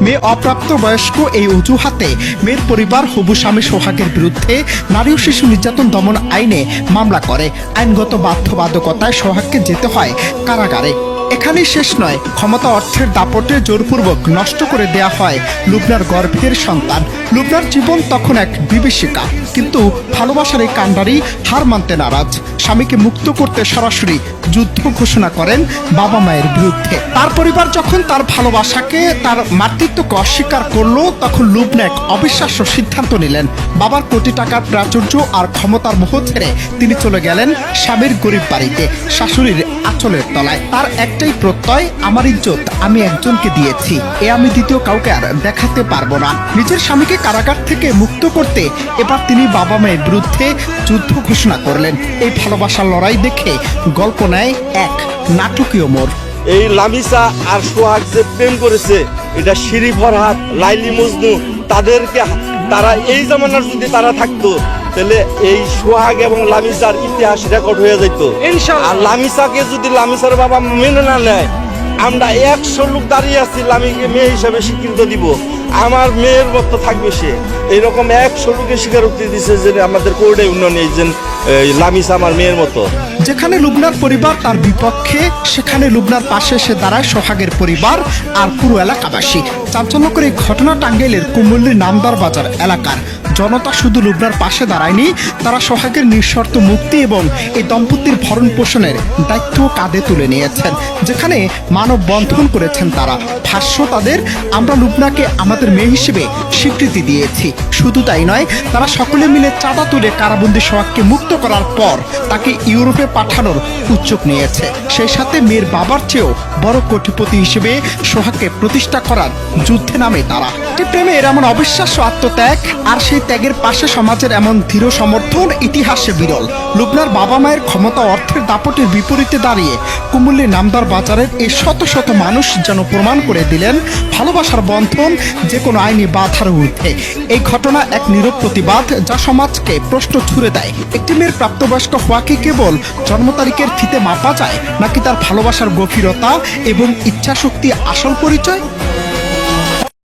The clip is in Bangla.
মেয়ে অপ্রাপ্তবয়স্ক এই অজুহাতে মেয়ের পরিবার হবু স্বামী সোহাগের বিরুদ্ধে নারী ও শিশু নির্যাতন দমন আইনে মামলা করে। আইনগত বাধ্যবাধকতায় সোহাগকে যেতে হয় কারাগারে। এখানেই শেষ নয়, ক্ষমতা অর্থের দাপটে জোরপূর্বক নষ্ট করে দেয়া হয় লুবনার গর্ভের সন্তান। লুবনার জীবন তখন এক বিভীষিকা, কিন্তু ভালোবাসার এই কাণ্ডারি হার মানতে নারাজ। স্বামীকে মুক্ত করতে সরাসরি যুদ্ধ ঘোষণা করেন বাবা মায়ের বিরুদ্ধে। তার পরিবার যখন তার ভালোবাসাকে, তার মাতৃত্বকে অস্বীকার করলো, তখন লুবনা এক অবিশ্বাস্য সিদ্ধান্ত নিলেন। বাবার কোটি টাকার প্রাচুর্য আর ক্ষমতার মোহ ছেড়ে তিনি চলে গেলেন স্বামীর গরিব বাড়িতে, শাশুড়ির আঁচলের তলায়। তার একটাই প্রত্যয়, আমার ইজ্জত আমি একজনকে দিয়েছি, এ আমি দ্বিতীয় কাউকে আর দেখাতে পারবো না। নিজের স্বামীকে কারাগার থেকে মুক্ত করতে এবার তিনি বাবা মায়ের বিরুদ্ধে যুদ্ধ ঘোষণা করলেন। এই ভালোবাসার লড়াই দেখে গল্প নেয় এক নাটকীয় মোড়। এই লামিসা আর সোহাগ যে প্রেম করেছে, এটা শিরি ফরহাদ, লাইলি মজনু, তারা এই জামানার যদি তারা থাকতো, তাহলে এই সোহাগ এবং লামিসার ইতিহাস রেকর্ড হয়ে যেত। আর লামিসাকে যদি লামিসার বাবা মেনে না নেয়, আমরা 100 লোক দাঁড়িয়ে আছি লামিকে মেয়ে হিসাবে স্বীকৃত দিব। আমার মেয়ের মতো থাকবে সে। এইরকম 100 লোকের স্বীকারোক্তি দিচ্ছে যে আমাদের কোর্টে উন্নয়ন এই যে লামিসা আমার মেয়ের মতো। যেখানে লুবনার পরিবার তার বিপক্ষে, সেখানে লুবনার পাশে এসে দাঁড়ায় সোহাগের পরিবার আর পুরো এলাকাবাসী। চাঞ্চল্যকর এই ঘটনা টাঙ্গাইলের কুমুল্লির নামদার বাজার এলাকার। জনতা শুধু লুবনার পাশে দাঁড়ায়নি, তারা সোহাগের নিঃশর্ত মুক্তি এবং এই দম্পতির ভরণ পোষণের দায়িত্ব কাঁধে তুলে নিয়েছেন। যেখানে মানববন্ধন করেছেন তারা। ভাষ্য তাদের, আমরা লুবনাকে আমাদের মেয়ে হিসেবে স্বীকৃতি দিয়েছি। শুধু তাই নয়, তারা সকলে মিলে চাঁদা তুলে কারাবন্দী সোহাগকে মুক্ত করার পর তাকে ইউরোপে পাঠানোর উদ্যোগ নিয়েছে। সেই সাথে মেয়ের বাবার চেয়েও বড় কোটিপতি হিসেবে সোহাগকে প্রতিষ্ঠা করার যুদ্ধে নামে তারা। প্রেমের এমন অবিশ্বাস্য আত্মত্যাগ আর সেই ত্যাগের পাশে সমাজের এমন দৃঢ় সমর্থন ইতিহাসে বিরল। লুবনার বাবা মায়ের ক্ষমতা অর্থের দাপটের বিপরীতে দাঁড়িয়ে কুমুল্লির নামদার বাজারের এই শত শত মানুষ যেন প্রমাণ করে দিলেন ভালোবাসার বন্ধন যে কোনো আইনি বাধার ঊর্ধ্বে। এই ঘটনা এক নীরব প্রতিবাদ, যা সমাজকে প্রশ্ন ছুড়ে দেয়, একটি মেয়ের প্রাপ্তবয়স্ক হওয়া কি কেবল জন্ম তারিখের ফিতে মাপা যায়, নাকি তার ভালোবাসার গভীরতা এবং ইচ্ছাশক্তি আসল পরিচয়?